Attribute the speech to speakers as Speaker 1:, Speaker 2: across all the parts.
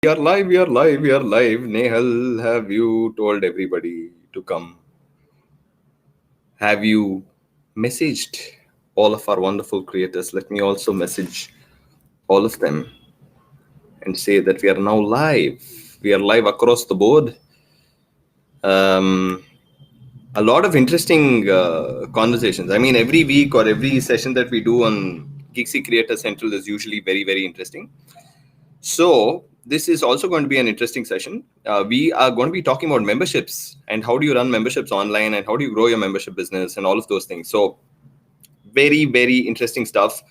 Speaker 1: We are live, we are live, we are live. Nehal, have you told everybody to come? Have you messaged all of our wonderful creators? Let me also message all of them and say that we are now live. We are live across the board. Um, a lot of interesting conversations. I mean, every week or every session that we do on Gigsy Creator Central is usually very, very interesting. So this is also going to be an interesting session. We are going to be talking about memberships and how do you run memberships online and how do you grow your membership business and all of those things. So very, very interesting stuff.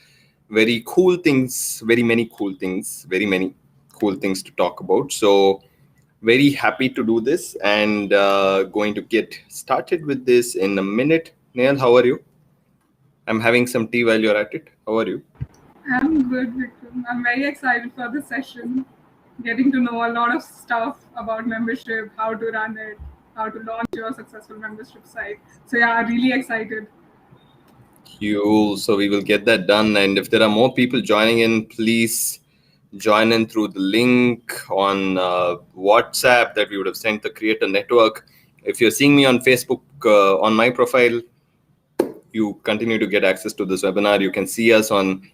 Speaker 1: Very cool things, very many cool things, very many cool things to talk about. So very happy to do this and going to get started with this in a minute. Neil, how are you? I'm having some tea while you're at it. How are you?
Speaker 2: I'm good, Vikram. I'm very excited for the session. Getting to know a lot of stuff about membership, how to run it, how to launch your successful membership site. So yeah, really excited.
Speaker 1: Cool. So we will get that done. And if there are more people joining in, please join in through the link on WhatsApp that we would have sent the Creator Network. If you're seeing me on Facebook, on my profile, you continue to get access to this webinar. You can see us on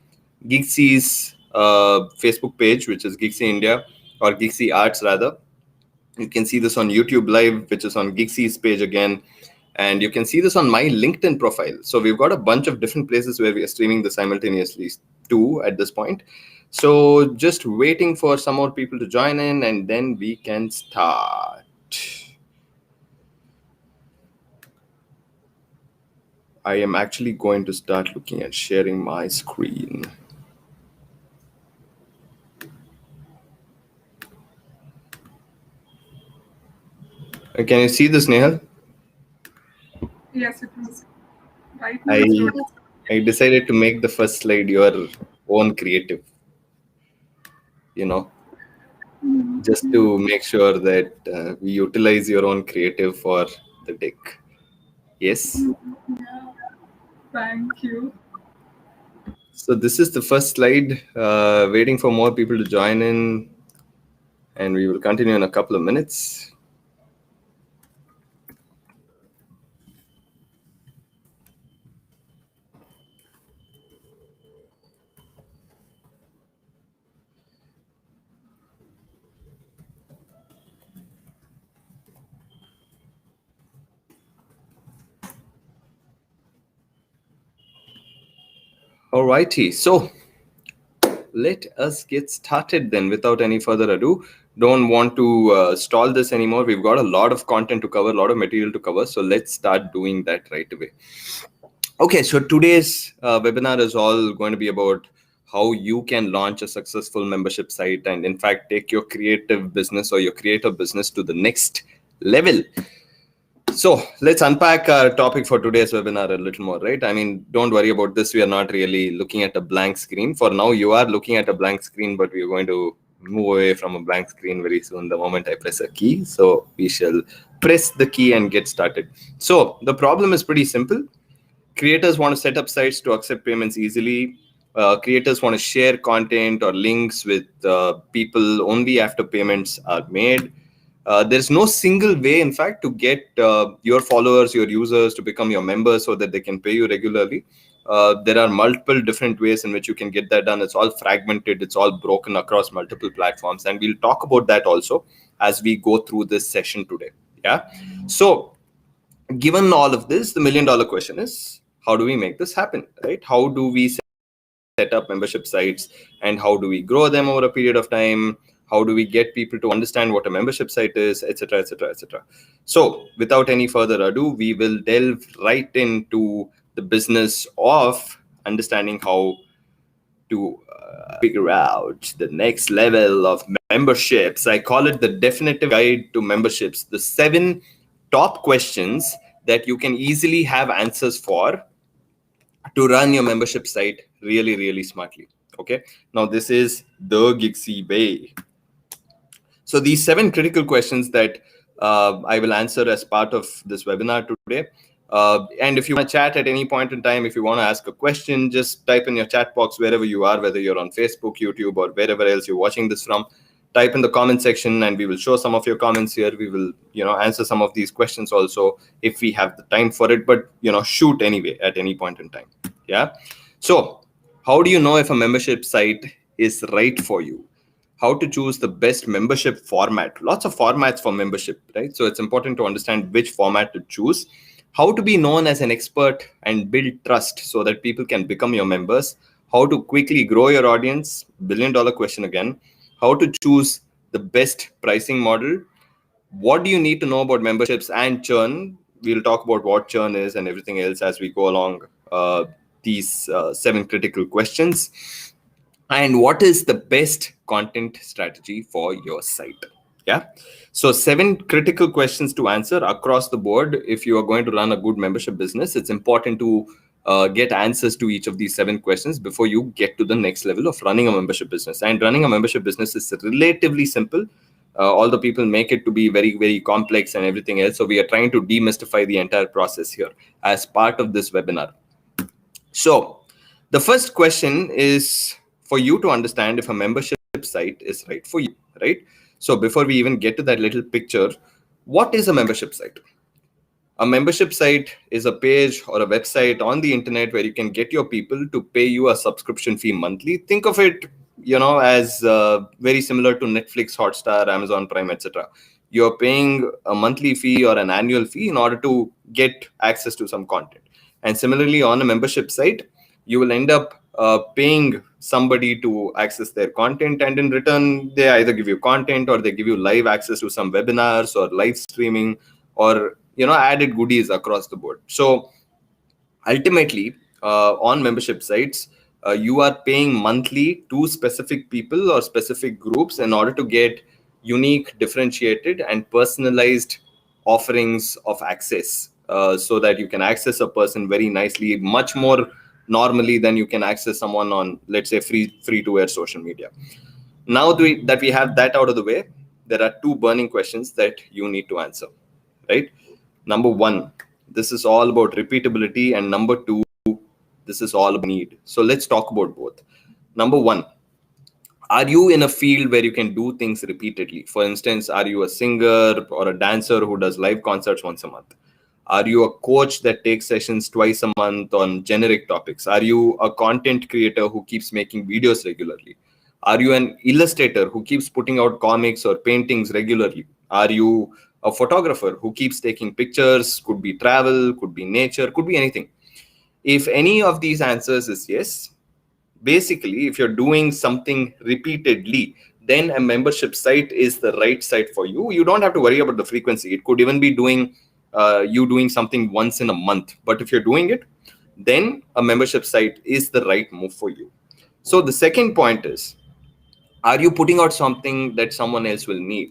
Speaker 1: Gigsy's Facebook page, which is Gigsy India, or Gigsy Arts rather. You can see this on YouTube Live, which is on Gigsy's page again. And you can see this on my LinkedIn profile. So we've got a bunch of different places where we are streaming this simultaneously too at this point. So just waiting for some more people to join in and then we can start. I am actually going to start looking at sharing my screen. Can you see this, Nehal?
Speaker 2: Yes, it was right now. It's loading.
Speaker 1: I decided to make the first slide your own creative, just to make sure that we utilize your own creative for the deck. Yes.
Speaker 2: Yeah, thank you.
Speaker 1: So this is the first slide, waiting for more people to join in, and we will continue in a couple of minutes. Alrighty, so let us get started then without any further ado. Don't want to stall this anymore. We've got a lot of content to cover, a lot of material to cover. So let's start doing that right away. Okay, so today's webinar is all going to be about how you can launch a successful membership site and in fact take your creative business or your creative business to the next level. So let's unpack our topic for today's webinar a little more, right? I mean, don't worry about this. We are not really looking at a blank screen. For now, you are looking at a blank screen, but we are going to move away from a blank screen very soon the moment I press a key. So we shall press the key and get started. So the problem is pretty simple. Creators want to set up sites to accept payments easily. Creators want to share content or links with people only after payments are made. There's no single way, in fact, to get your followers, your users to become your members so that they can pay you regularly. There are multiple different ways in which you can get that done. It's all fragmented. It's all broken across multiple platforms. And we'll talk about that also as we go through this session today. Yeah. So given all of this, the $1,000,000 question is, how do we make this happen, right? How do we set up membership sites and how do we grow them over a period of time? How do we get people to understand what a membership site is, etc., etc., etc. So without any further ado, we will delve right into the business of understanding how to figure out the next level of memberships. I call it the definitive guide to memberships, the 7 top questions that you can easily have answers for to run your membership site really, really smartly. Okay. Now this is the Gigsy way. So these 7 critical questions that I will answer as part of this webinar today. And if you want to chat at any point in time, if you want to ask a question, just type in your chat box wherever you are, whether you're on Facebook, YouTube, or wherever else you're watching this from. type in the comment section, and we will show some of your comments here. We will, answer some of these questions also if we have the time for it, but shoot anyway at any point in time. Yeah. So how do you know if a membership site is right for you? How to choose the best membership format? Lots of formats for membership, right? So it's important to understand which format to choose. How to be known as an expert and build trust so that people can become your members. How to quickly grow your audience, $1 billion question again. How to choose the best pricing model. What do you need to know about memberships and churn? We'll talk about what churn is and everything else as we go along these 7 critical questions. And what is the best content strategy for your site? Yeah. So 7 critical questions to answer across the board. If you are going to run a good membership business, it's important to get answers to each of these 7 questions before you get to the next level of running a membership business. And running a membership business is relatively simple. All the people make it to be very, very complex and everything else. So we are trying to demystify the entire process here as part of this webinar. So the first question is for you to understand if a membership site is right for you, right? So before we even get to that little picture, what is a membership site? A membership site is a page or a website on the internet where you can get your people to pay you a subscription fee monthly. Think of it, as very similar to Netflix, Hotstar, Amazon Prime, etc. You're paying a monthly fee or an annual fee in order to get access to some content. And similarly, on a membership site, you will end up paying somebody to access their content, and in return, they either give you content or they give you live access to some webinars or live streaming or added goodies across the board. So ultimately, on membership sites, you are paying monthly to specific people or specific groups in order to get unique, differentiated, and personalized offerings of access, so that you can access a person very nicely, much more normally than you can access someone on, let's say, free to air social media. Now that we have that out of the way, there are 2 burning questions that you need to answer, right? Number 1, this is all about repeatability, and number 2, this is all about need. So let's talk about both. Number 1, are you in a field where you can do things repeatedly? For instance, are you a singer or a dancer who does live concerts once a month? Are you a coach that takes sessions twice a month on generic topics? Are you a content creator who keeps making videos regularly? Are you an illustrator who keeps putting out comics or paintings regularly? Are you a photographer who keeps taking pictures? Could be travel, could be nature, could be anything. If any of these answers is yes, basically, if you're doing something repeatedly, then a membership site is the right site for you. You don't have to worry about the frequency. It could even be doing something once in a month. But if you're doing it, then a membership site is the right move for you. So the second point is, are you putting out something that someone else will need?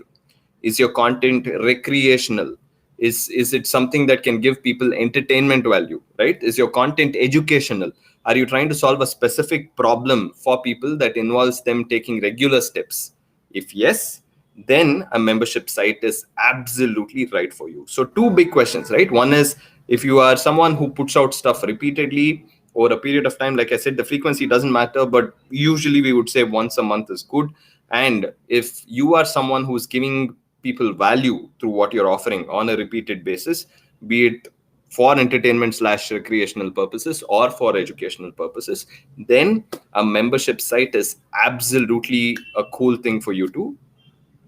Speaker 1: Is your content recreational? Is it something that can give people entertainment value, right? Is your content educational? Are you trying to solve a specific problem for people that involves them taking regular steps? If yes, then a membership site is absolutely right for you. So 2 big questions, right? One is, if you are someone who puts out stuff repeatedly over a period of time, like I said, the frequency doesn't matter, but usually we would say once a month is good. And if you are someone who's giving people value through what you're offering on a repeated basis, be it for entertainment / recreational purposes or for educational purposes, then a membership site is absolutely a cool thing for you to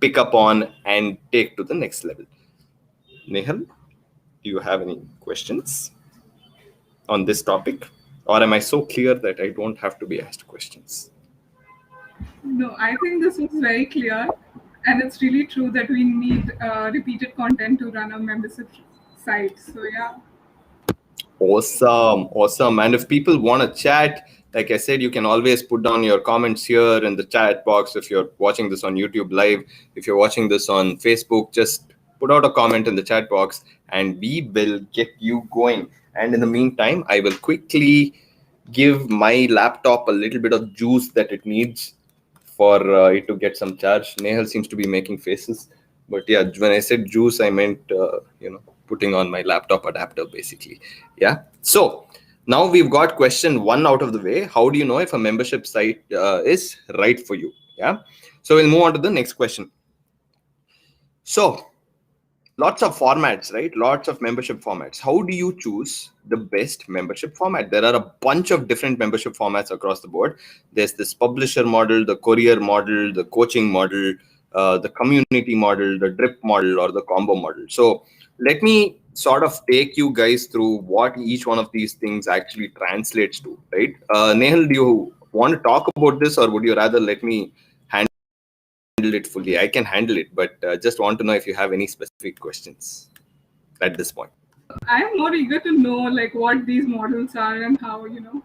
Speaker 1: pick up on and take to the next level. Nehal, do you have any questions on this topic? Or am I so clear that I don't have to be asked questions?
Speaker 2: No, I think this was very clear, and it's really true that we need repeated content to run a membership site. So yeah.
Speaker 1: Awesome. And if people want to chat, like I said, you can always put down your comments here in the chat box. If you're watching this on YouTube Live, if you're watching this on Facebook, just put out a comment in the chat box and we will get you going. And in the meantime, I will quickly give my laptop a little bit of juice that it needs for it to get some charge. Nehal seems to be making faces. But yeah, when I said juice, I meant, putting on my laptop adapter, basically. Yeah. So now we've got question 1 out of the way. How do you know if a membership site is right for you? Yeah. So we'll move on to the next question. So lots of formats, right? Lots of membership formats. How do you choose the best membership format? There are a bunch of different membership formats across the board. There's this publisher model, the courier model, the coaching model, the community model, the drip model, or the combo model. So let me sort of take you guys through what each one of these things actually translates to, right? Nehal, do you want to talk about this, or would you rather let me handle it fully? I can handle it, but just want to know if you have any specific questions at this point.
Speaker 2: I am more eager to know like what these models are and how we can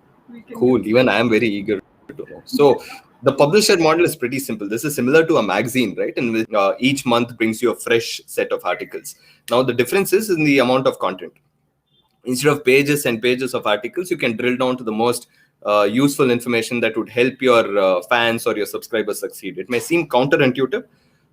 Speaker 1: Cool. Even I am very eager to know. So the publisher model is pretty simple. This is similar to a magazine, right? And each month brings you a fresh set of articles. Now the difference is in the amount of content. Instead of pages and pages of articles, you can drill down to the most useful information that would help your fans or your subscribers succeed. It may seem counterintuitive,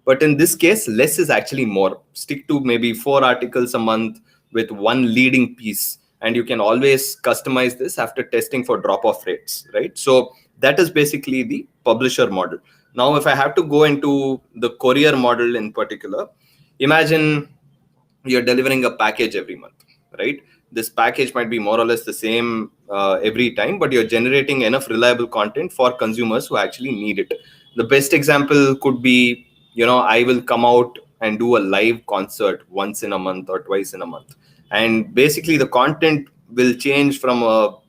Speaker 1: but in this case, less is actually more. Stick to maybe 4 articles a month with one leading piece, and you can always customize this after testing for drop-off rates, right? So that is basically the publisher model. Now, if I have to go into the courier model in particular, imagine you're delivering a package every month, right? This package might be more or less the same every time, but you're generating enough reliable content for consumers who actually need it. The best example could be, I will come out and do a live concert once in a month or twice in a month. And basically the content will change from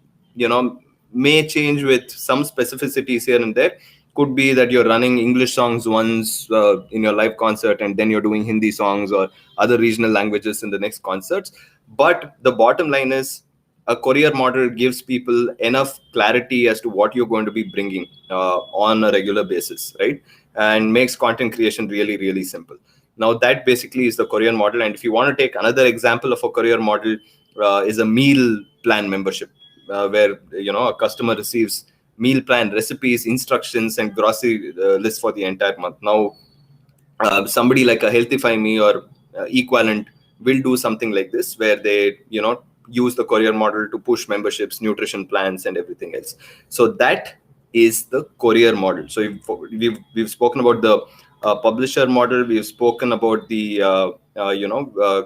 Speaker 1: may change with some specificities here and there. Could be that you're running English songs once in your live concert, and then you're doing Hindi songs or other regional languages in the next concerts. But the bottom line is, a courier model gives people enough clarity as to what you're going to be bringing on a regular basis, right? And makes content creation really, really simple. Now that basically is the courier model. And if you want to take another example of a courier model, is a meal plan membership, where a customer receives meal plan recipes, instructions, and grocery list for the entire month. Now somebody like a Healthify Me or equivalent will do something like this, where they use the courier model to push memberships, nutrition plans, and everything else. So that is the courier model. So we've spoken about the publisher model. We've spoken about the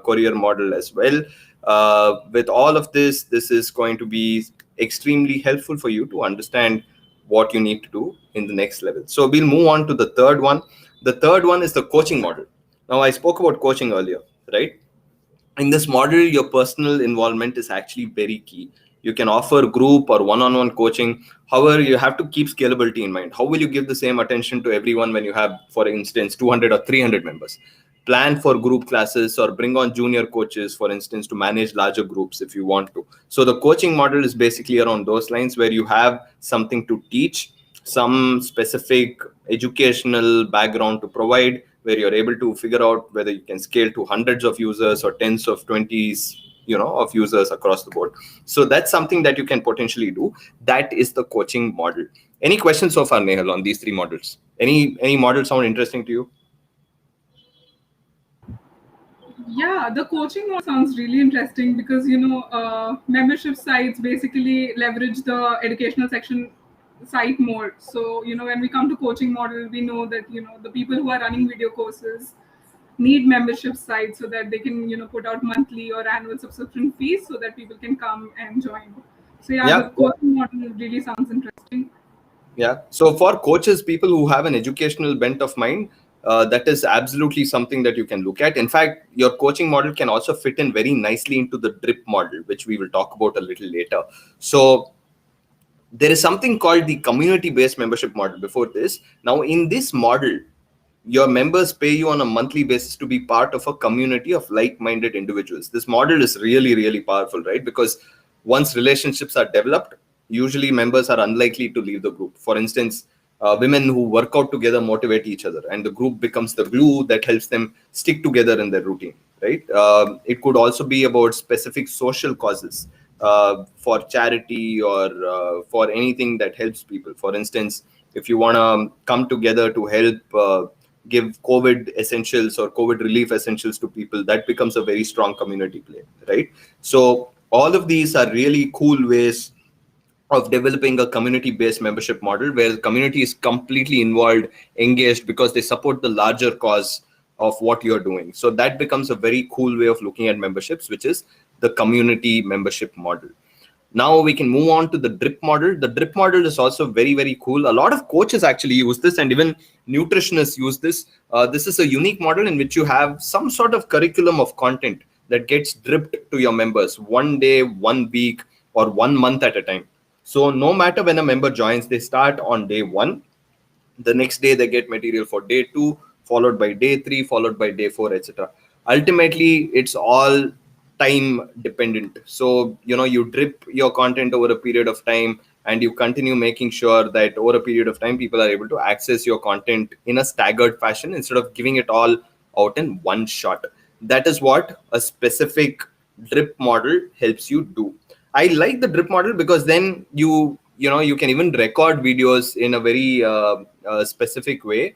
Speaker 1: courier model as well. With all of this is going to be extremely helpful for you to understand what you need to do in the next level. So we'll move on to the third one. The third one is the coaching model. Now, I spoke about coaching earlier, right? In this model, your personal involvement is actually very key. You can offer group or one-on-one coaching. However, you have to keep scalability in mind. How will you give the same attention to everyone when you have, for instance, 200 or 300 members? Plan for group classes or bring on junior coaches, for instance, to manage larger groups if you want to. So the coaching model is basically around those lines, where you have something to teach, some specific educational background to provide, where you're able to figure out whether you can scale to hundreds of users or tens of 20s of users across the board. So that's something that you can potentially do. That is the coaching model. Any questions so far, Nehal, on these 3 models? Any model sound interesting to you?
Speaker 2: Yeah, the coaching model sounds really interesting because membership sites basically leverage the educational section site more. So when we come to coaching model, we know that the people who are running video courses need membership sites so that they can put out monthly or annual subscription fees so that people can come and join. So
Speaker 1: Yeah.
Speaker 2: the coaching model really sounds interesting.
Speaker 1: Yeah. So for coaches, people who have an educational bent of mind, that is absolutely something that you can look at. In fact, your coaching model can also fit in very nicely into the drip model, which we will talk about a little later. So there is something called the community-based membership model before this. Now, in this model, your members pay you on a monthly basis to be part of a community of like-minded individuals. This model is really, really powerful, right? Because once relationships are developed, usually members are unlikely to leave the group. For instance, women who work out together motivate each other, and the group becomes the glue that helps them stick together in their routine, right? It could also be about specific social causes, for charity or for anything that helps people. For instance, if you want to come together to help give COVID essentials or COVID relief essentials to people, that becomes a very strong community play, right? So all of these are really cool ways of developing a community-based membership model where the community is completely involved, engaged, because they support the larger cause of what you're doing. So that becomes a very cool way of looking at memberships, which is the community membership model. Now we can move on to the drip model. The drip model is also very, very cool. A lot of coaches actually use this, and even nutritionists use this. This is a unique model in which you have some sort of curriculum of content that gets dripped to your members one day, 1 week, or 1 month at a time. So no matter when a member joins, they start on day 1. The next day they get material for day 2, followed by day 3, followed by day 4, etc. Ultimately, it's all time dependent. So you drip your content over a period of time, and you continue making sure that over a period of time people are able to access your content in a staggered fashion instead of giving it all out in one shot. That is what a specific drip model helps you do. I like the drip model because then you can even record videos in a very specific way.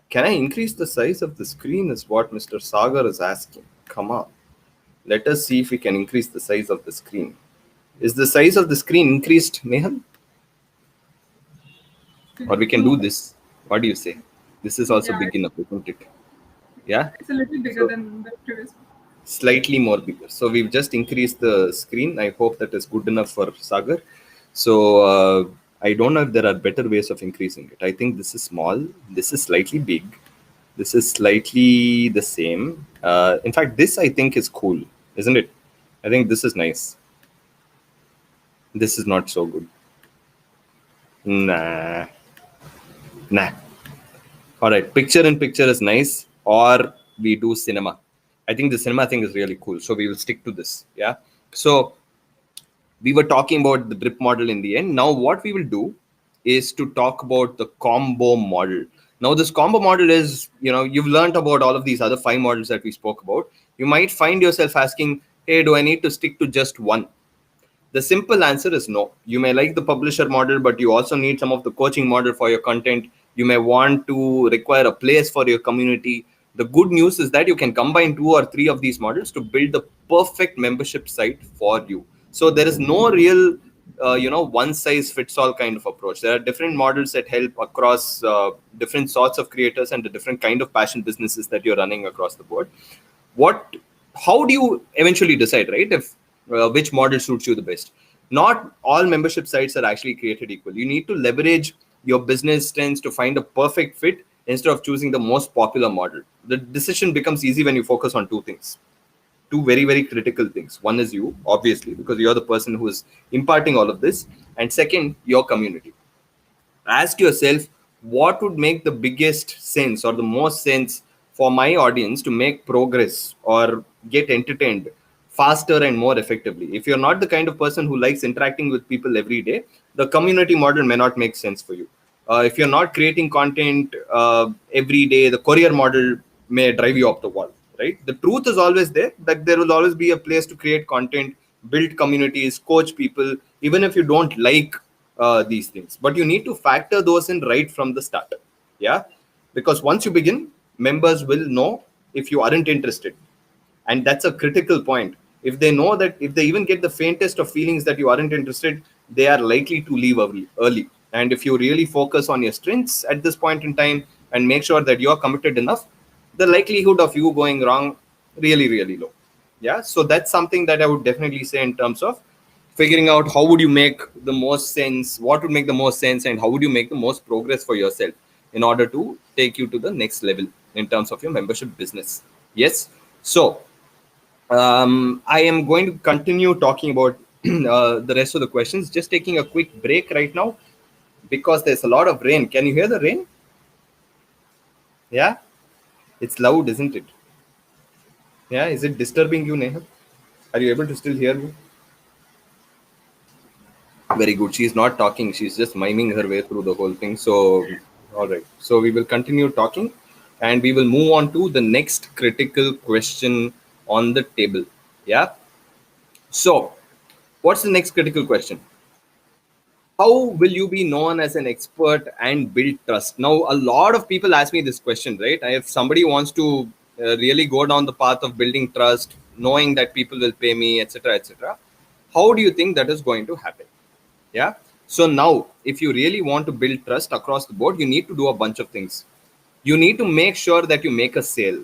Speaker 1: Can I increase the size of the screen is what Mr. Sagar is asking. Come on. Let us see if we can increase the size of the screen. Is the size of the screen increased, Nehal? Or we can do this. What do you say? This is also
Speaker 2: Yeah,
Speaker 1: big enough, isn't it? Yeah?
Speaker 2: it's a little bigger
Speaker 1: So
Speaker 2: than the previous one.
Speaker 1: slightly more bigger. So we've just increased the screen. I hope that is good enough for Sagar. So I don't know if there are better ways of increasing it. I think this is small. This is slightly big. This is slightly the same. In fact, this I think is cool, isn't it? I think this is nice. This is not so good. Nah. Nah. All right. Picture in picture is nice. Or we do cinema. I think the cinema thing is really cool. So we will stick to this. Yeah. So we were talking about the drip model in the end. Now what we will do is to talk about the combo model. Now this combo model is, you've learned about all of these other 5 models that we spoke about. You might find yourself asking, hey, do I need to stick to just one? The simple answer is no. You may like the publisher model, but you also need some of the coaching model for your content. You may want to require a place for your community. The good news is that you can combine 2 or 3 of these models to build the perfect membership site for you. So there is no real, one size fits all kind of approach. There are different models that help across different sorts of creators and the different kind of passion businesses that you're running across the board. How do you eventually decide, right, if which model suits you the best? Not all membership sites are actually created equal. You need to leverage your business strengths to find a perfect fit instead of choosing the most popular model. The decision becomes easy when you focus on 2 things, 2 very, very critical things. One is you, obviously, because you're the person who is imparting all of this, and second, your community. Ask yourself, what would make the biggest sense or the most sense for my audience to make progress or get entertained faster and more effectively? If you're not the kind of person who likes interacting with people every day, the community model may not make sense for you. If you're not creating content every day, the courier model may drive you up the wall, right? The truth is always there, that there will always be a place to create content, build communities, coach people, even if you don't like these things. But you need to factor those in right from the start. Yeah. Because once you begin, members will know if you aren't interested. And that's a critical point. If they know that, if they even get the faintest of feelings that you aren't interested, they are likely to leave early. And if you really focus on your strengths at this point in time and make sure that you're committed enough, the likelihood of you going wrong really, really low. Yeah. So that's something that I would definitely say in terms of figuring out how would you make the most sense, what would make the most sense, and how would you make the most progress for yourself in order to take you to the next level in terms of your membership business. Yes. So I am going to continue talking about the rest of the questions. Just taking a quick break right now because there's a lot of rain. Can you hear the rain? Yeah, it's loud, isn't it? Yeah, is it disturbing you, Neha? Are you able to still hear me? Very good. She's not talking. She's just miming her way through the whole thing. So, all right. So we will continue talking and we will move on to the next critical question on the table. Yeah. So, what's the next critical question? How will you be known as an expert and build trust? Now, a lot of people ask me this question, right? If somebody wants to really go down the path of building trust, knowing that people will pay me, etc., etc., how do you think that is going to happen? Yeah. So now, if you really want to build trust across the board, you need to do a bunch of things. You need to make sure that you make a sale,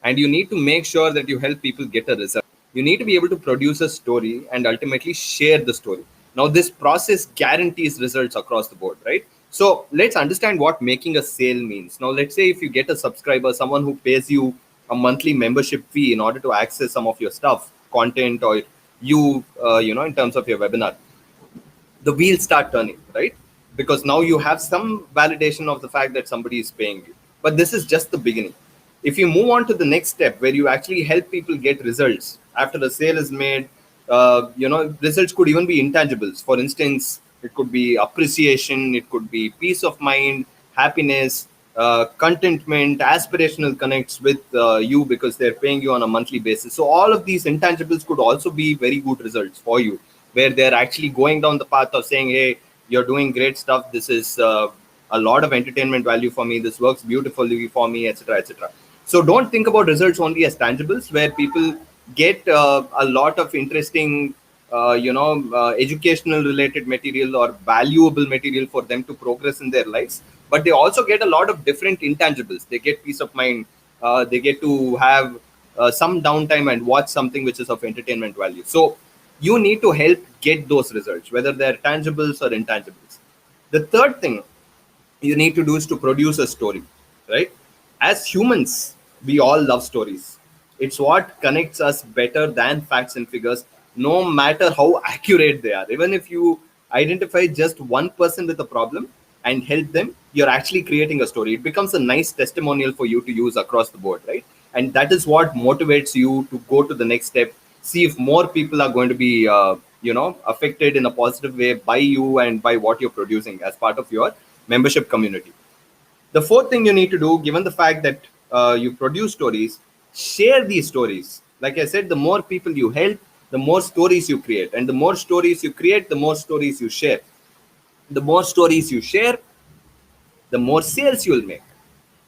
Speaker 1: and you need to make sure that you help people get a result. You need to be able to produce a story and ultimately share the story. Now, this process guarantees results across the board, right? So let's understand what making a sale means. Now, let's say if you get a subscriber, someone who pays you a monthly membership fee in order to access some of your stuff, content, or in terms of your webinar, the wheels start turning, right? Because now you have some validation of the fact that somebody is paying you. But this is just the beginning. If you move on to the next step where you actually help people get results after the sale is made, results could even be intangibles. For instance, it could be appreciation, it could be peace of mind, happiness, contentment, aspirational connects with you because they're paying you on a monthly basis. So all of these intangibles could also be very good results for you, where they're actually going down the path of saying, hey, you're doing great stuff. This is a lot of entertainment value for me. This works beautifully for me, etc., etc. So don't think about results only as tangibles, where people get a lot of interesting, educational related material or valuable material for them to progress in their lives. But they also get a lot of different intangibles. They get peace of mind. They get to have some downtime and watch something which is of entertainment value. So you need to help get those results, whether they're tangibles or intangibles. The third thing you need to do is to produce a story, right? As humans, we all love stories. It's what connects us better than facts and figures, no matter how accurate they are. Even if you identify just one person with a problem and help them, you're actually creating a story. It becomes a nice testimonial for you to use across the board, right? And that is what motivates you to go to the next step, see if more people are going to be affected in a positive way by you and by what you're producing as part of your membership community. The fourth thing you need to do, given the fact that you produce stories, share these stories. Like I said, the more people you help, the more stories you create, and the more stories you create, the more stories you share. The more stories you share, the more sales you'll make.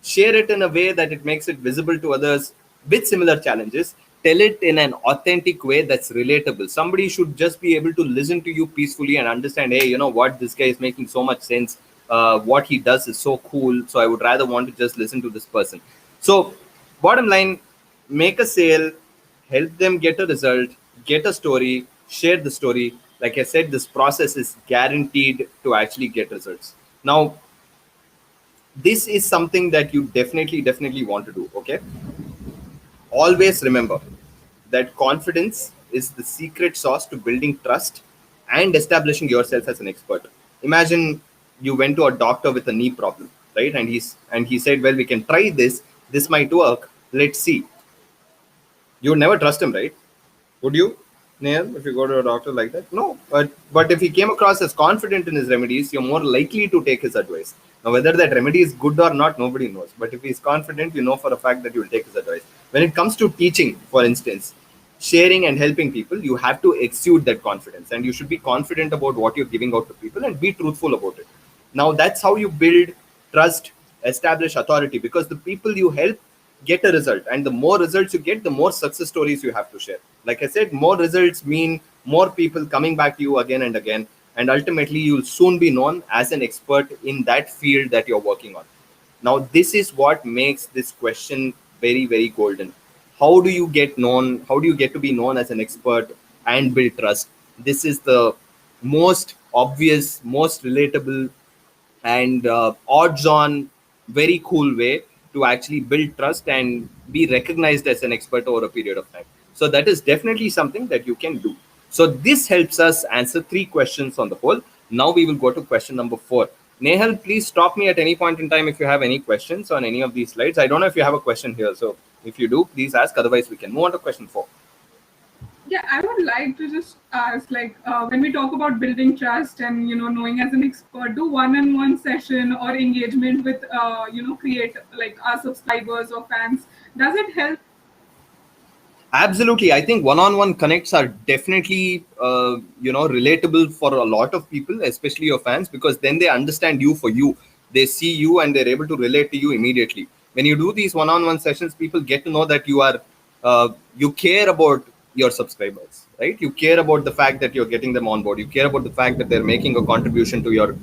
Speaker 1: Share it in a way that it makes it visible to others with similar challenges. Tell it in an authentic way that's relatable. Somebody should just be able to listen to you peacefully and understand, hey, you know what, this guy is making so much sense. What he does is so cool. So I would rather want to just listen to this person. So, bottom line, make a sale, help them get a result, get a story, share the story. Like I said, this process is guaranteed to actually get results. Now, this is something that you definitely want to do. Okay, always remember that confidence is the secret sauce to building trust and establishing yourself as an expert. Imagine you went to a doctor with a knee problem, right? And he said, well, we can try this might work, let's see. You would never trust him, right? Would you, Neil, if you go to a doctor like that? No. But if he came across as confident in his remedies, you're more likely to take his advice. Now, whether that remedy is good or not, nobody knows. But if he's confident, you know for a fact that you will take his advice. When it comes to teaching, for instance, sharing and helping people, you have to exude that confidence. And you should be confident about what you're giving out to people and be truthful about it. Now, that's how you build trust, establish authority, because the people you help get a result, and the more results you get, the more success stories you have to share. Like I said, more results mean more people coming back to you again and again, and ultimately you'll soon be known as an expert in that field that you're working on. Now, this is what makes this question very golden. How do you get known? How do you get to be known as an expert and build trust? This is the most obvious, most relatable, and odds on very cool way to actually build trust and be recognized as an expert over a period of time. So that is definitely something that you can do. So this helps us answer 3 questions on the whole. Now we will go to question number 4. Nehal, please stop me at any point in time if you have any questions on any of these slides. I don't know if you have a question here, so if you do, please ask. Otherwise, we can move on to question 4.
Speaker 2: Yeah, I would like to just ask, like, when we talk about building trust and knowing as an expert, do one-on-one session or engagement with create like our subscribers or fans, does it help?
Speaker 1: Absolutely. I think one-on-one connects are definitely, relatable for a lot of people, especially your fans, because then they understand you for you. They see you and they're able to relate to you immediately. When you do these one-on-one sessions, people get to know that you care about your subscribers. right? You care about the fact that you're getting them on board. You care about the fact that they're making a contribution to your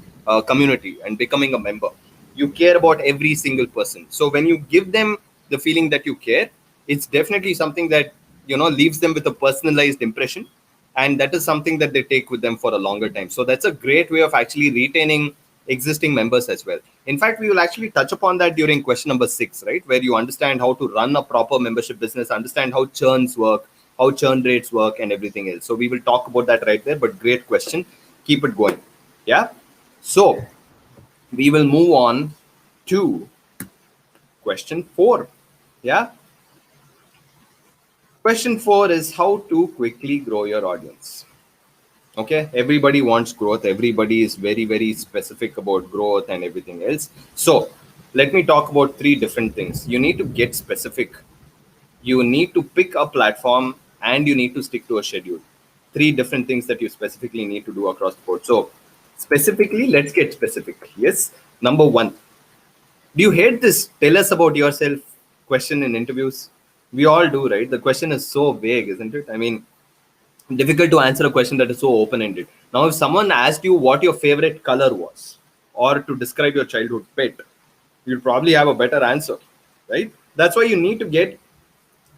Speaker 1: community and becoming a member. You care about every single person. So when you give them the feeling that you care, it's definitely something that leaves them with a personalized impression, and that is something that they take with them for a longer time. So that's a great way of actually retaining existing members as well. In fact, we will actually touch upon that during question number 6, right, where you understand how to run a proper membership business, understand how churns work, how churn rates work, and everything else. So we will talk about that right there. But great question, keep it going. Yeah. So we will move on to question 4. Yeah. Question 4 is how to quickly grow your audience. Okay, everybody wants growth. Everybody is very, very specific about growth and everything else. So let me talk about 3 different things. You need to get specific. You need to pick a platform and you need to stick to a schedule. 3 different things that you specifically need to do across the board. So specifically, let's get specific. Yes. Number 1, do you hate this tell us about yourself question in interviews? We all do, right? The question is so vague, isn't it? I mean, difficult to answer a question that is so open-ended. Now, if someone asked you what your favorite color was or to describe your childhood pet, you'll probably have a better answer, right? That's why you need to get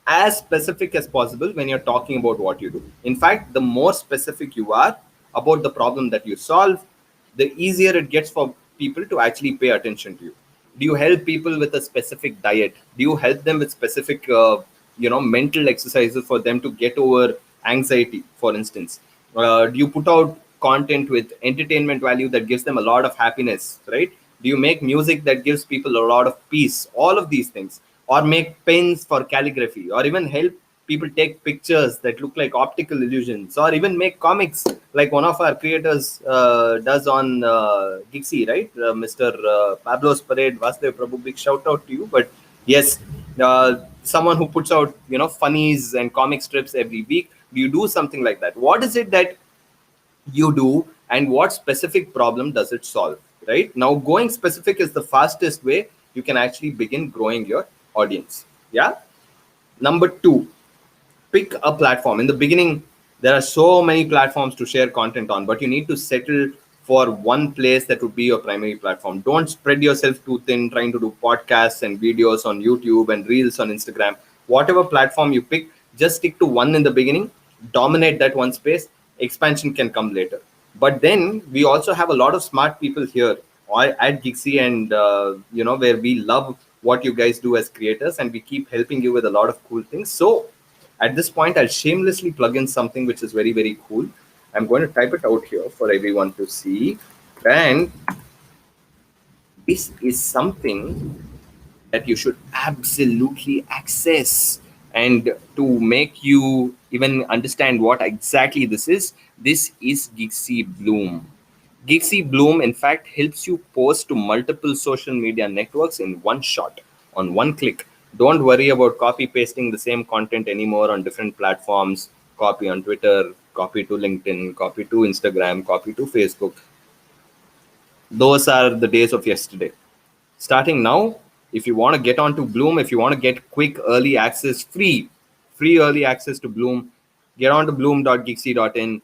Speaker 1: as specific as possible when you're talking about what you do. In fact, the more specific you are about the problem that you solve, the easier it gets for people to actually pay attention to you. Do you help people with a specific diet? Do you help them with specific mental exercises for them to get over anxiety, for instance? Do you put out content with entertainment value that gives them a lot of happiness, right? Do you make music that gives people a lot of peace? All of these things. Or make pens for calligraphy, or even help people take pictures that look like optical illusions, or even make comics like one of our creators does on Gigsy, right? Mr. Pablo's Parade, Vasudev Prabhu, big shout out to you. But yes, someone who puts out funnies and comic strips every week. Do you do something like that? What is it that you do, and what specific problem does it solve? Right now, going specific is the fastest way you can actually begin growing your audience. Yeah. Number 2, pick a platform. In the beginning, there are so many platforms to share content on, but you need to settle for one place that would be your primary platform. Don't spread yourself too thin trying to do podcasts and videos on YouTube and reels on Instagram. Whatever platform you pick, just stick to one in the beginning, dominate that one space. Expansion can come later. But then we also have a lot of smart people here at Gigsy, and where we love what you guys do as creators, and we keep helping you with a lot of cool things. So at this point, I'll shamelessly plug in something which is very, very cool. I'm going to type it out here for everyone to see. And this is something that you should absolutely access. And to make you even understand what exactly this is Gigsy Bloom. Gigsy Bloom, in fact, helps you post to multiple social media networks in one shot, on one click. Don't worry about copy pasting the same content anymore on different platforms. Copy on Twitter, copy to LinkedIn, copy to Instagram, copy to Facebook. Those are the days of yesterday. Starting now, if you want to get onto Bloom, if you want to get quick early access, free early access to Bloom, get on to bloom.gigsy.in,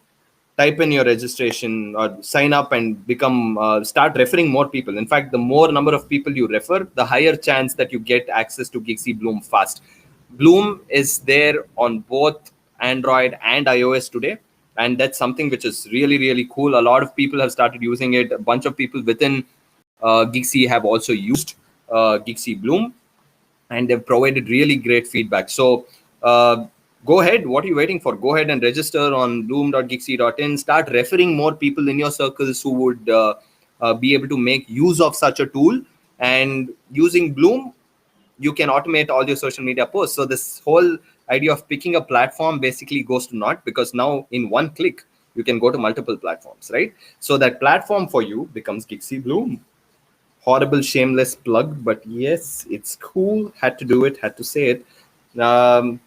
Speaker 1: type in your registration or sign up and become start referring more people. In fact, the more number of people you refer, the higher chance that you get access to Gigsy Bloom fast. Bloom is there on both Android and iOS today, and that's something which is really, really cool. A lot of people have started using it. A bunch of people within Gigsy have also used Gigsy Bloom, and they've provided really great feedback. So go ahead. What are you waiting for? Go ahead and register on bloom.gigsy.in. Start referring more people in your circles who would be able to make use of such a tool. And using Bloom, you can automate all your social media posts. So this whole idea of picking a platform basically goes to naught, because now in one click, you can go to multiple platforms, right? So that platform for you becomes Gigsy Bloom. Horrible, shameless plug, but yes, it's cool. Had to do it, had to say it.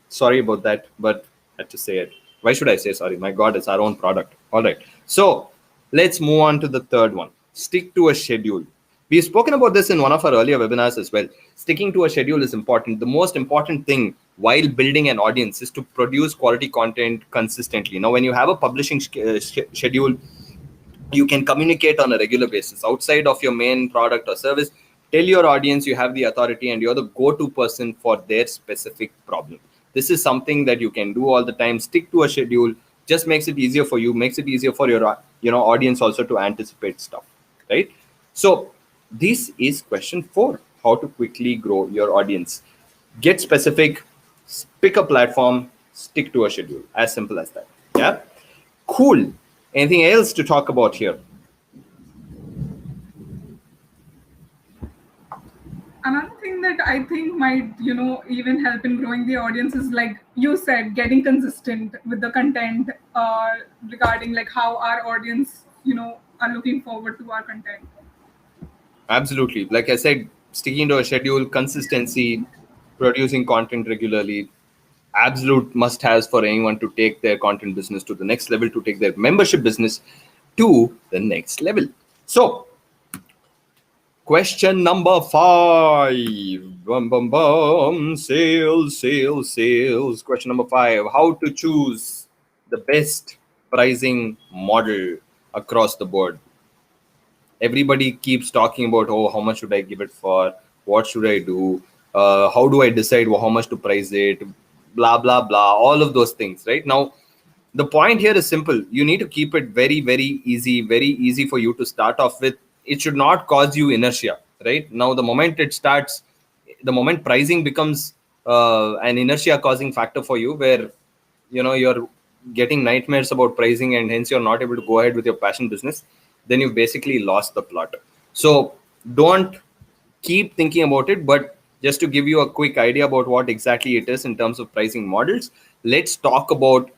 Speaker 1: Sorry about that, but had to say it. Why should I say sorry? My God, it's our own product. All right. So let's move on to the third one. Stick to a schedule. We've spoken about this in one of our earlier webinars as well. Sticking to a schedule is important. The most important thing while building an audience is to produce quality content consistently. Now, when you have a publishing schedule, you can communicate on a regular basis outside of your main product or service. Tell your audience you have the authority and you're the go-to person for their specific problem. This is something that you can do all the time. Stick to a schedule. Just makes it easier for you, makes it easier for your audience also to anticipate stuff, right? So this is question 4: how to quickly grow your audience. Get specific, pick a platform, stick to a schedule. As simple as that. Yeah, cool. Anything else to talk about here?
Speaker 2: Another thing that I think might, even help in growing the audience is, like you said, getting consistent with the content regarding like how our audience, are looking forward to our content.
Speaker 1: Absolutely. Like I said, sticking to a schedule, consistency, producing content regularly, absolute must haves for anyone to take their content business to the next level, to take their membership business to the next level. So, question number 5. Bum, bum, bum. Sales, sales, sales. Question number 5: how to choose the best pricing model across the board. Everybody keeps talking about, oh, how much should I give it for? What should I do? How do I decide how much to price it? Blah, blah, blah. All of those things, right? Now, the point here is simple. You need to keep it very, very easy for you to start off with. It should not cause you inertia, right? Now, the moment pricing becomes an inertia causing factor for you, where you're getting nightmares about pricing and hence you're not able to go ahead with your passion business, then you've basically lost the plot. So don't keep thinking about it, but just to give you a quick idea about what exactly it is in terms of pricing models, let's talk about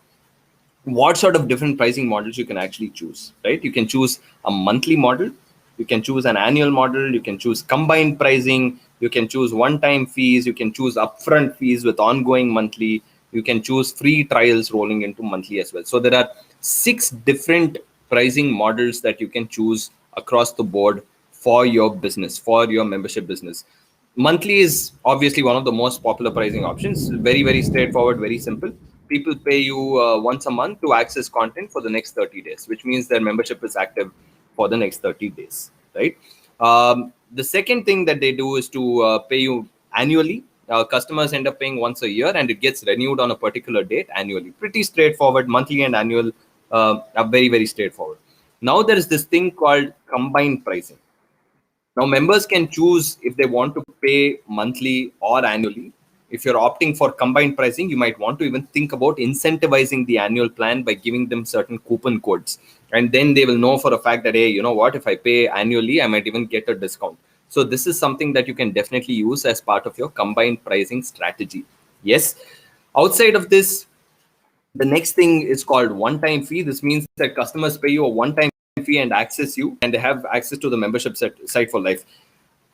Speaker 1: what sort of different pricing models you can actually choose, right? You can choose a monthly model, you can choose an annual model, you can choose combined pricing, you can choose one-time fees, you can choose upfront fees with ongoing monthly, you can choose free trials rolling into monthly as well. So there are 6 different pricing models that you can choose across the board for your business, for your membership business. Monthly is obviously one of the most popular pricing options. Very straightforward, very simple. People pay you once a month to access content for the next 30 days, which means their membership is active for the next 30 days, right? The second thing that they do is to pay you annually. Customers end up paying once a year and it gets renewed on a particular date annually. Pretty straightforward. Monthly and annual are very straightforward. Now there is this thing called combined pricing. Now, members can choose if they want to pay monthly or annually. If you're opting for combined pricing, you might want to even think about incentivizing the annual plan by giving them certain coupon codes. And then they will know for a fact that, hey, you know what, if I pay annually, I might even get a discount. So this is something that you can definitely use as part of your combined pricing strategy. Yes. Outside of this, the next thing is called one-time fee. This means that customers pay you a one-time fee and access you, and they have access to the membership site for life.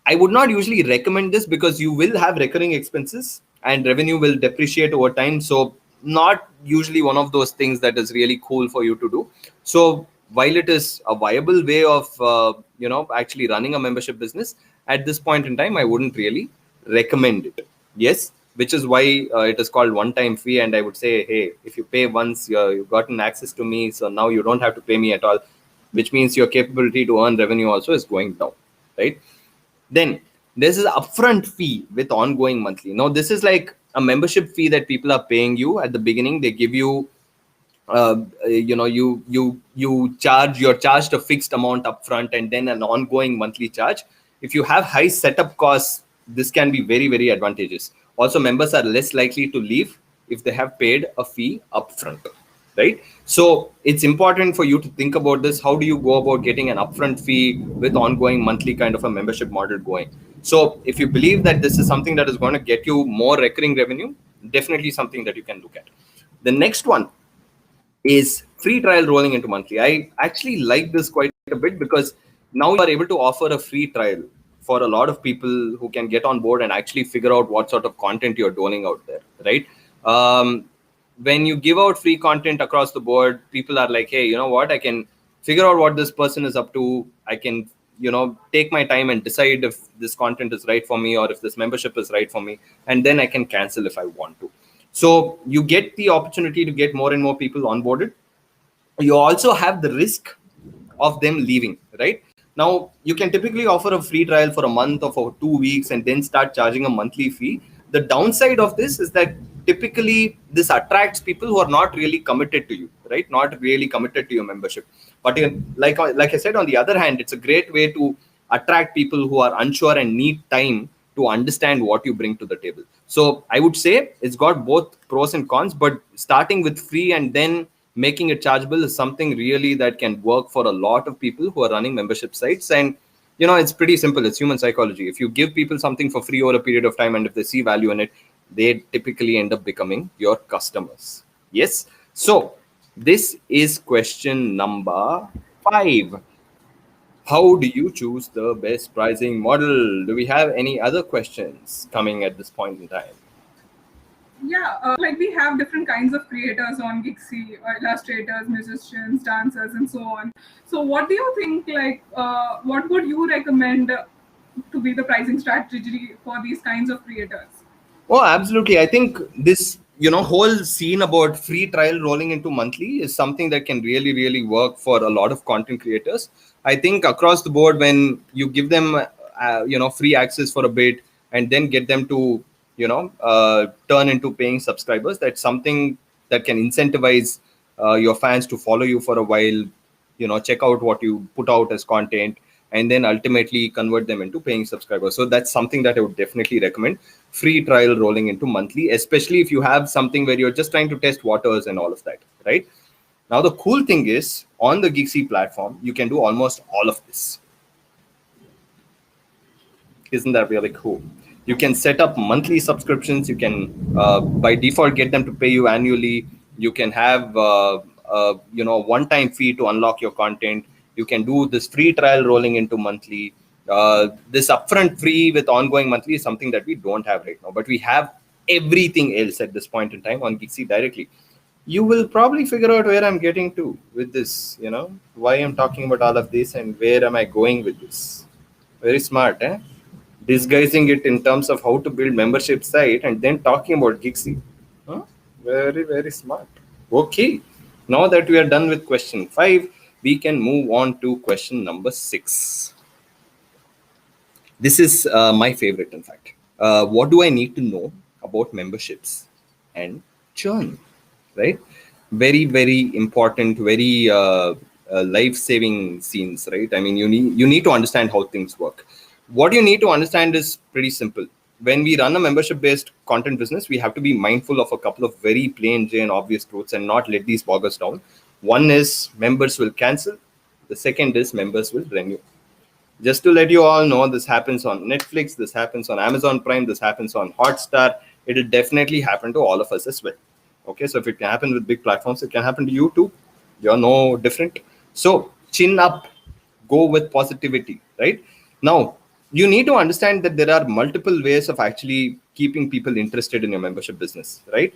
Speaker 1: I would not usually recommend this because you will have recurring expenses and revenue will depreciate over time. So not usually one of those things that is really cool for you to do. So while it is a viable way of actually running a membership business, at this point in time, I wouldn't really recommend it. Yes, which is why it is called one-time fee. And I would say, hey, if you pay once, you've gotten access to me, so now you don't have to pay me at all, which means your capability to earn revenue also is going down, right? Then there's this upfront fee with ongoing monthly. Now, this is like a membership fee that people are paying you at the beginning. They give you, you're charged a fixed amount upfront and then an ongoing monthly charge. If you have high setup costs, this can be very advantageous. Also, members are less likely to leave if they have paid a fee upfront, right? So it's important for you to think about this. How do you go about getting an upfront fee with ongoing monthly kind of a membership model going? So if you believe that this is something that is going to get you more recurring revenue, definitely something that you can look at. The next one is free trial rolling into monthly. I actually like this quite a bit because now you are able to offer a free trial for a lot of people who can get on board and actually figure out what sort of content you're doling out there, right? When you give out free content across the board, people are like, hey, you know what, I can figure out what this person is up to. I can, take my time and decide if this content is right for me or if this membership is right for me. And then I can cancel if I want to. So you get the opportunity to get more and more people onboarded. You also have the risk of them leaving, right? Now, you can typically offer a free trial for a month or for 2 weeks and then start charging a monthly fee. The downside of this is that typically this attracts people who are not really committed to you, right? Not really committed to your membership. But like I said, on the other hand, it's a great way to attract people who are unsure and need time to understand what you bring to the table. So I would say it's got both pros and cons, but starting with free and then making it chargeable is something really that can work for a lot of people who are running membership sites. And it's pretty simple. It's human psychology. If you give people something for free over a period of time, and if they see value in it, they typically end up becoming your customers. Yes. So this is question number 5. How do you choose the best pricing model? Do we have any other questions coming at this point in time?
Speaker 2: Yeah, like we have different kinds of creators on Gigsy, illustrators, musicians, dancers, and so on. So, what do you think? Like, what would you recommend to be the pricing strategy for these kinds of creators?
Speaker 1: Oh, absolutely. I think this, whole scene about free trial rolling into monthly is something that can really, really work for a lot of content creators. I think across the board, when you give them, free access for a bit and then get them to, turn into paying subscribers, that's something that can incentivize your fans to follow you for a while, check out what you put out as content, and then ultimately convert them into paying subscribers. So that's something that I would definitely recommend. Free trial rolling into monthly, especially if you have something where you're just trying to test waters and all of that, right? Now, the cool thing is on the Gigsy platform, you can do almost all of this. Isn't that really cool? You can set up monthly subscriptions. You can by default get them to pay you annually. You can have one-time fee to unlock your content. You can do this free trial rolling into monthly. This upfront free with ongoing monthly is something that we don't have right now, but we have everything else at this point in time on Gigsy directly. You will probably figure out where I'm getting to with this, why I'm talking about all of this and where am I going with this. Very smart, eh? Disguising it in terms of how to build membership site and then talking about Gigsy. Huh? Very, very smart. Okay. Now that we are done with question 5, we can move on to question number 6. This is my favorite, in fact. What do I need to know about memberships and churn? Right? Very, very important, very life-saving scenes, right? I mean, you need to understand how things work. What you need to understand is pretty simple. When we run a membership-based content business, we have to be mindful of a couple of very plain Jane obvious truths and not let these bog us down. One is members will cancel. The second is members will renew. Just to let you all know, this happens on Netflix, this happens on Amazon Prime, this happens on Hotstar. It'll definitely happen to all of us as well. Okay, so if it can happen with big platforms, it can happen to you too. You're no different. So chin up, go with positivity, right? Now, you need to understand that there are multiple ways of actually keeping people interested in your membership business, right?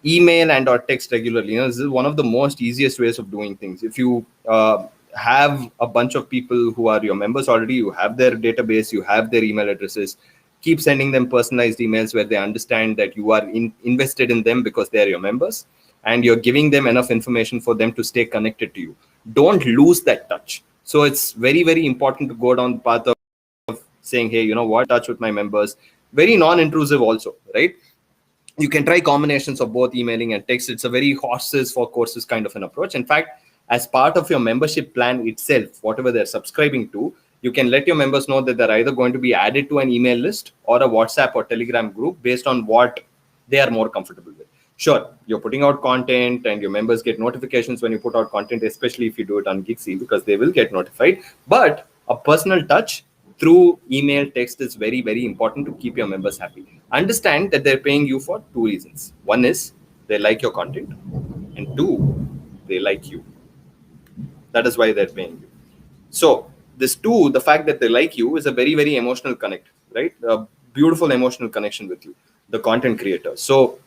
Speaker 1: Email and or text regularly. This is one of the most easiest ways of doing things. If you have a bunch of people who are your members already, you have their database, you have their email addresses, keep sending them personalized emails where they understand that you are invested in them because they are your members and you're giving them enough information for them to stay connected to you. Don't lose that touch. So it's very, very important to go down the path of saying, hey, touch with my members. Very non-intrusive also, right? You can try combinations of both emailing and text. It's a very horses for courses kind of an approach. In fact, as part of your membership plan itself, whatever they're subscribing to, you can let your members know that they're either going to be added to an email list or a WhatsApp or Telegram group based on what they are more comfortable with. Sure, you're putting out content and your members get notifications when you put out content, especially if you do it on Gigsy, because they will get notified. But a personal touch through email, text is very, very important to keep your members happy. Understand that they're paying you for 2 reasons. One is they like your content, and 2, they like you. That is why they're paying you. So this 2, the fact that they like you, is a very, very emotional connect, right? A beautiful emotional connection with you, the content creator. So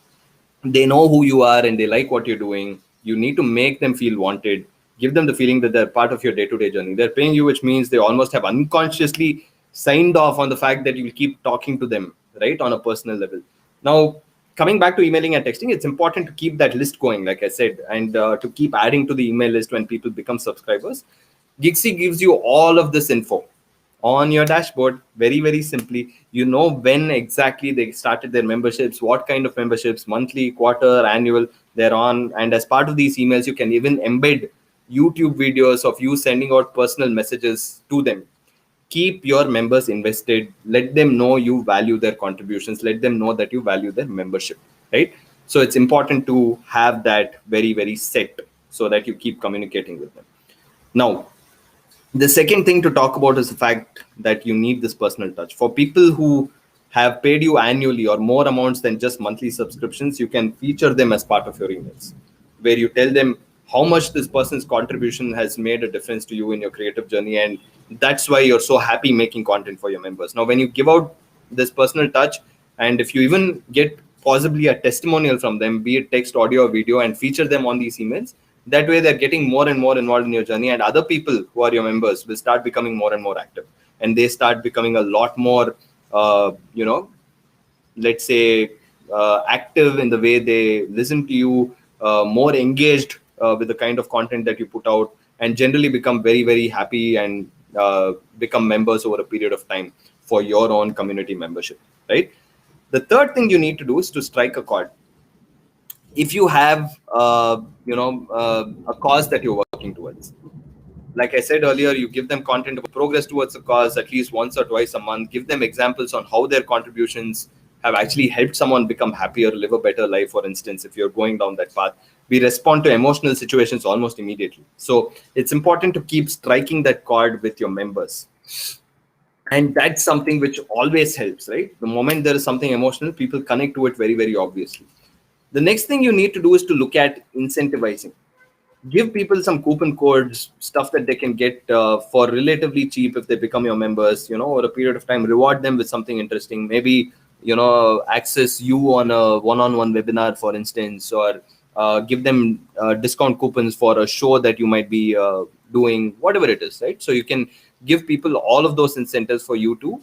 Speaker 1: they know who you are and they like what you're doing. You need to make them feel wanted. Give them the feeling that they're part of your day-to-day journey. They're paying you, which means they almost have unconsciously signed off on the fact that you'll keep talking to them, right, on a personal level. Now, coming back to emailing and texting, it's important to keep that list going, like I said, and to keep adding to the email list when people become subscribers. Gigsy gives you all of this info on your dashboard, very, very simply. You know when exactly they started their memberships, what kind of memberships, monthly, quarter, annual they're on. And as part of these emails, you can even embed YouTube videos of you sending out personal messages to them. Keep your members invested. Let them know you value their contributions. Let them know that you value their membership, right? So it's important to have that very, very set so that you keep communicating with them. Now, the second thing to talk about is the fact that you need this personal touch. For people who have paid you annually or more amounts than just monthly subscriptions, you can feature them as part of your emails, where you tell them how much this person's contribution has made a difference to you in your creative journey. And that's why you're so happy making content for your members. Now, when you give out this personal touch, and if you even get possibly a testimonial from them, be it text, audio, or video, and feature them on these emails, that way they're getting more and more involved in your journey, and other people who are your members will start becoming more and more active, and they start becoming a lot more let's say active in the way they listen to you, more engaged with the kind of content that you put out, and generally become very, very happy and become members over a period of time for your own community membership, right? The third thing you need to do is to strike a chord. If you have a cause that you're working towards, like I said earlier, you give them content about progress towards the cause at least once or twice a month. Give them examples on how their contributions have actually helped someone become happier, live a better life. For instance, if you're going down that path, we respond to emotional situations almost immediately. So it's important to keep striking that chord with your members. And that's something which always helps, right? The moment there is something emotional, people connect to it very, very obviously. The next thing you need to do is to look at incentivizing. Give people some coupon codes, stuff that they can get for relatively cheap if they become your members, over a period of time. Reward them with something interesting. Maybe, access you on a one-on-one webinar, for instance, or give them discount coupons for a show that you might be doing, whatever it is, right? So you can give people all of those incentives for you to,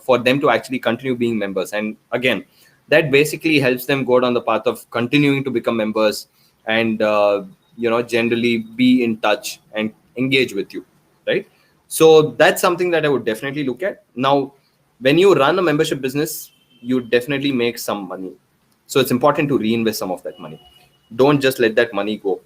Speaker 1: for them to actually continue being members. And again, that basically helps them go down the path of continuing to become members and, generally be in touch and engage with you, right? So that's something that I would definitely look at. Now, when you run a membership business, you definitely make some money. So it's important to reinvest some of that money. Don't just let that money go.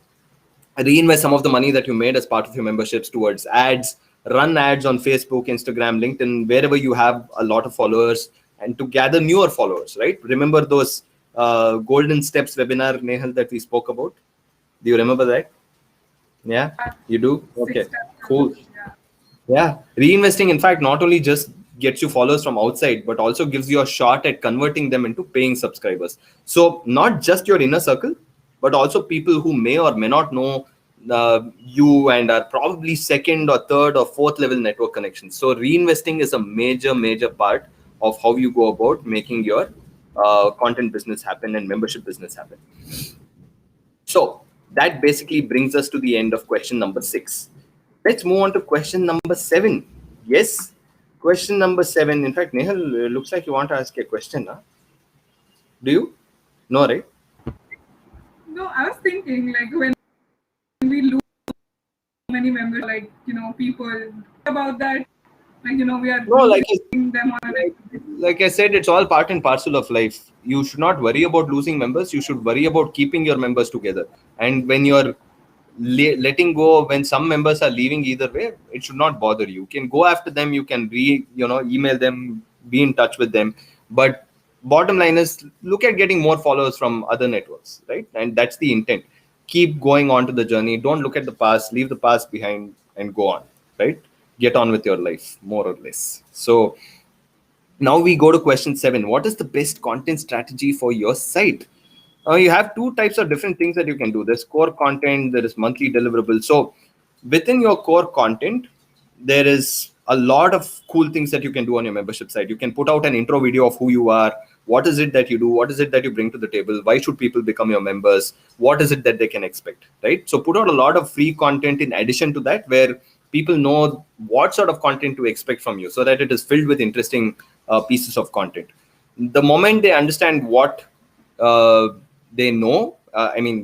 Speaker 1: Reinvest some of the money that you made as part of your memberships towards ads. Run ads on Facebook, Instagram, LinkedIn, wherever you have a lot of followers, and to gather newer followers, right? Remember those Golden Steps webinar, Nehal, that we spoke about? Do you remember that? Yeah, you do? Okay, cool. Yeah, reinvesting, in fact, not only just gets you followers from outside, but also gives you a shot at converting them into paying subscribers. So not just your inner circle, but also people who may or may not know you and are probably second or third or fourth level network connections. So reinvesting is a major, major part of how you go about making your content business happen and membership business happen. So that basically brings us to the end of question number 6. Let's move on to question number 7. Yes, question number 7. In fact, Nehal, looks like you want to ask a question, huh? Do you? No, right?
Speaker 2: No, I was thinking, like, when we lose many members, like, people about that, like, we are losing them on
Speaker 1: like I said, it's all part and parcel of life. You should not worry about losing members. You should worry about keeping your members together. And when you're letting go, when some members are leaving either way, it should not bother you. You can go after them. You can email them, be in touch with them. But bottom line is, look at getting more followers from other networks, right? And that's the intent. Keep going on to the journey. Don't look at the past. Leave the past behind and go on, right? Get on with your life, more or less. So now we go to question 7. What is the best content strategy for your site? You have two types of different things that you can do. There's core content, there is monthly deliverable. So within your core content, there is a lot of cool things that you can do on your membership site. You can put out an intro video of who you are. What is it that you do? What is it that you bring to the table? Why should people become your members? What is it that they can expect, right? So put out a lot of free content in addition to that, where people know what sort of content to expect from you, so that it is filled with interesting pieces of content. The moment they understand what they know,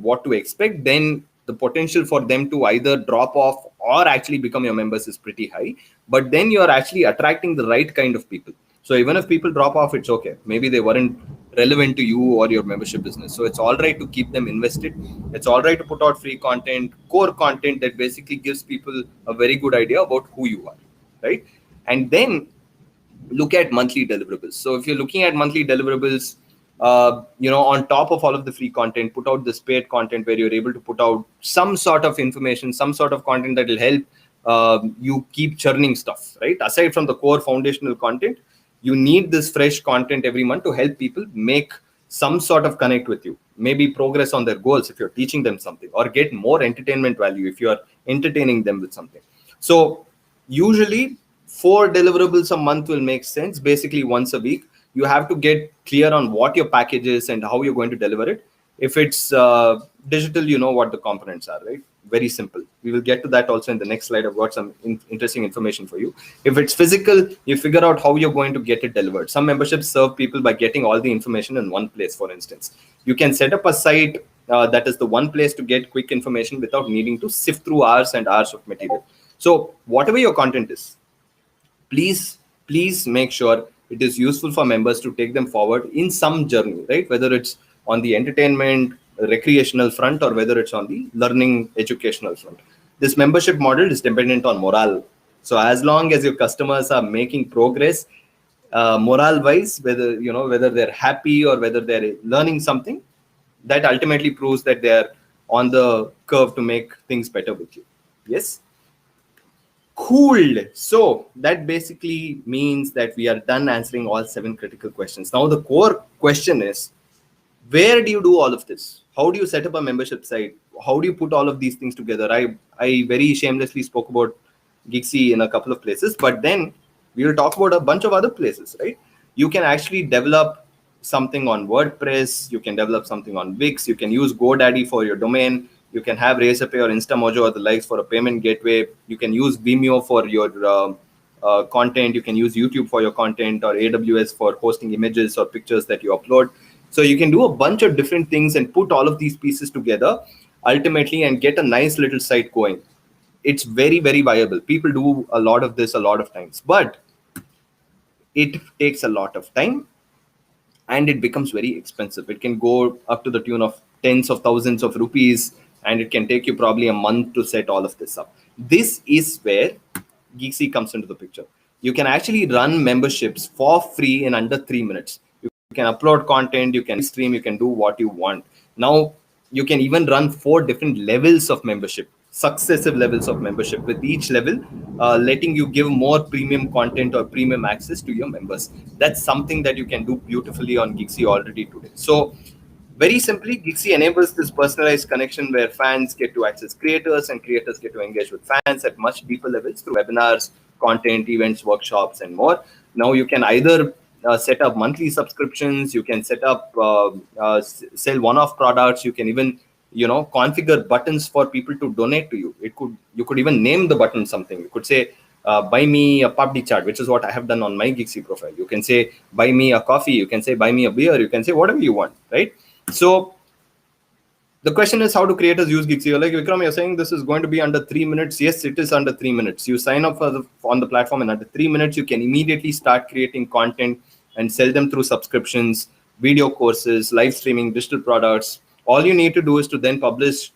Speaker 1: what to expect, then the potential for them to either drop off or actually become your members is pretty high. But then you're actually attracting the right kind of people. So even if people drop off, it's okay. Maybe they weren't relevant to you or your membership business. So it's all right to keep them invested. It's all right to put out free content, core content that basically gives people a very good idea about who you are, right? And then look at monthly deliverables. So if you're looking at monthly deliverables, on top of all of the free content, put out this paid content where you're able to put out some sort of information, some sort of content that will help you keep churning stuff, right? Aside from the core foundational content, you need this fresh content every month to help people make some sort of connect with you, maybe progress on their goals if you're teaching them something, or get more entertainment value if you're entertaining them with something. So usually 4 deliverables a month will make sense. Basically once a week, you have to get clear on what your package is and how you're going to deliver it. If it's digital, you know what the components are, right? Very simple. We will get to that also in the next slide. I've got some interesting information for you. If it's physical, you figure out how you're going to get it delivered. Some memberships serve people by getting all the information in one place. For instance, you can set up a site that is the one place to get quick information without needing to sift through hours and hours of material. So whatever your content is, please make sure it is useful for members to take them forward in some journey, right? Whether it's on the entertainment, recreational front, or whether it's on the learning, educational front. This membership model is dependent on morale. So as long as your customers are making progress, morale wise, whether they're happy or whether they're learning something, that ultimately proves that they're on the curve to make things better with you. Yes. Cool. So that basically means that we are done answering all 7 critical questions. Now the core question is, where do you do all of this? How do you set up a membership site? How do you put all of these things together? I very shamelessly spoke about Gigsy in a couple of places, but then we will talk about a bunch of other places, right? You can actually develop something on WordPress. You can develop something on Wix. You can use GoDaddy for your domain. You can have Razorpay or InstaMojo or the likes for a payment gateway. You can use Vimeo for your content. You can use YouTube for your content, or AWS for hosting images or pictures that you upload. So you can do a bunch of different things and put all of these pieces together ultimately and get a nice little site going. It's very, very viable. People do a lot of this a lot of times, but it takes a lot of time and it becomes very expensive. It can go up to the tune of tens of thousands of rupees, and it can take you probably a month to set all of this up. This is where Gigsy comes into the picture. You can actually run memberships for free in under 3 minutes. You can upload content, you can stream, you can do what you want. Now, you can even run 4 different levels of membership, successive levels of membership, with each level letting you give more premium content or premium access to your members. That's something that you can do beautifully on Gigsy already today. So very simply, Gigsy enables this personalized connection where fans get to access creators and creators get to engage with fans at much deeper levels through webinars, content, events, workshops, and more. Now you can either set up monthly subscriptions, you can set up sell one-off products, you can even configure buttons for people to donate to you. You could even name the button something. You could say buy me a PUBG chat, which is what I have done on my Gigsy profile. You can say buy me a coffee, you can say buy me a beer, you can say whatever you want, right? So the question is, how do creators use Gigsy? You're like, Vikram, you're saying this is going to be under 3 minutes. Yes, it is under 3 minutes. You sign up on the platform, and under 3 minutes, you can immediately start creating content and sell them through subscriptions, video courses, live streaming, digital products. All you need to do is to then publish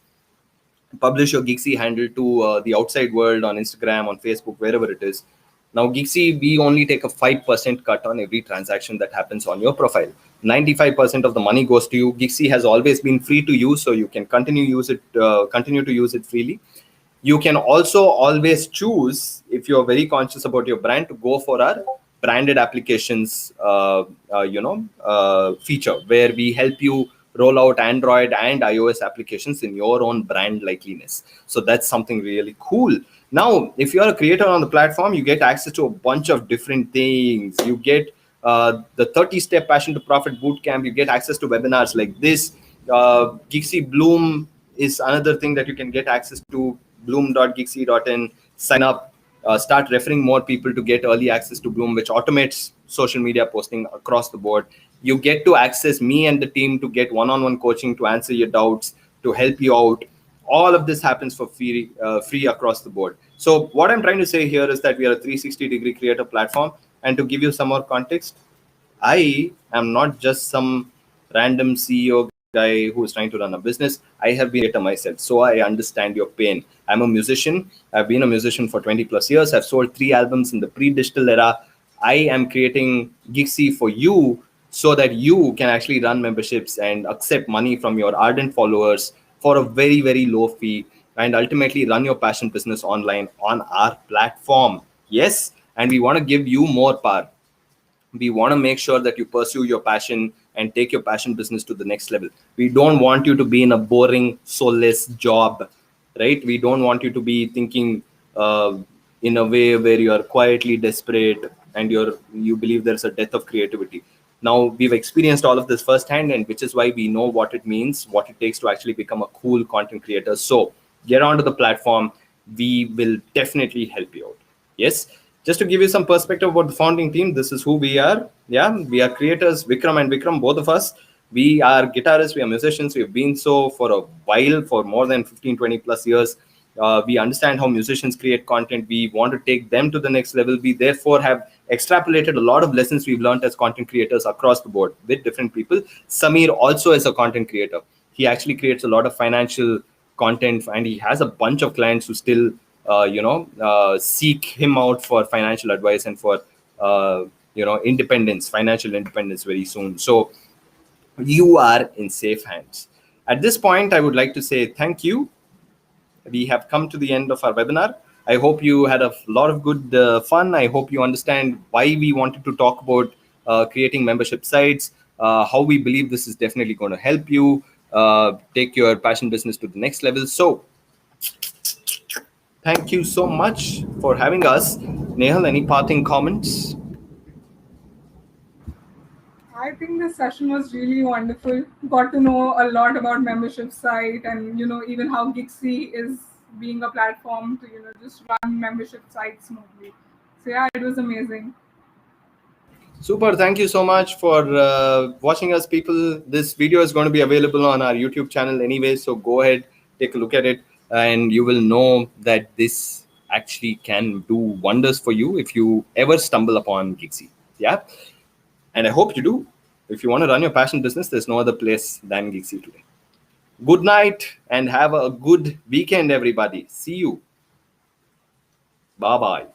Speaker 1: your Gigsy handle to the outside world on Instagram, on Facebook, wherever it is. Now, Gigsy, we only take a 5% cut on every transaction that happens on your profile. 95% of the money goes to you. Gigsy has always been free to use, so you can continue to use it freely. You can also always choose, if you're very conscious about your brand, to go for our branded applications feature, where we help you roll out Android and iOS applications in your own brand likeliness. So that's something really cool. Now, if you're a creator on the platform, you get access to a bunch of different things. You get the 30-step Passion to Profit Bootcamp. You get access to webinars like this. Gigsy Bloom is another thing that you can get access to. Bloom.gigsy.in. Sign up. Start referring more people to get early access to Bloom, which automates social media posting across the board. You get to access me and the team to get one-on-one coaching, to answer your doubts, to help you out. All of this happens for free across the board. So what I'm trying to say here is that we are a 360-degree creator platform. And to give you some more context, I am not just some random CEO guy who is trying to run a business. I have been a creator myself, so I understand your pain. I'm a musician. I've been a musician for 20 plus years. I've sold 3 albums in the pre-digital era. I am creating Gigsy for you so that you can actually run memberships and accept money from your ardent followers for a very, very low fee, and ultimately run your passion business online on our platform. Yes, and we want to give you more power. We want to make sure that you pursue your passion and take your passion business to the next level. We don't want you to be in a boring, soulless job, right? We don't want you to be thinking in a way where you are quietly desperate and you believe there's a death of creativity. Now, we've experienced all of this firsthand, and which is why we know what it means, what it takes to actually become a cool content creator. So get onto the platform. We will definitely help you out. Yes, just to give you some perspective about the founding team, this is who we are. Yeah, we are creators, Vikram and Vikram, both of us. We are guitarists, we are musicians. We have been so for a while, for more than 15, 20 plus years. We understand how musicians create content. We want to take them to the next level. We therefore have extrapolated a lot of lessons we've learned as content creators across the board with different people. Samir also is a content creator. He actually creates a lot of financial content, and he has a bunch of clients who still seek him out for financial advice and for independence, financial independence very soon. So you are in safe hands. At this point, I would like to say thank you. We have come to the end of our webinar. I hope you had a lot of good fun. I hope you understand why we wanted to talk about creating membership sites, how we believe this is definitely going to help you take your passion business to the next level. So thank you so much for having us. Nehal, any parting comments?
Speaker 2: I think this session was really wonderful. Got to know a lot about membership site, and even how Gigsy is being a platform to just run membership sites smoothly. So yeah, it was amazing.
Speaker 1: Super. Thank you so much for watching us, people. This video is going to be available on our YouTube channel anyway, so go ahead, take a look at it, and you will know that this actually can do wonders for you if you ever stumble upon Gigsy. Yeah, and I hope you do. If you want to run your passion business, there's no other place than Gigsy today. Good night and have a good weekend, everybody. See you. Bye-bye.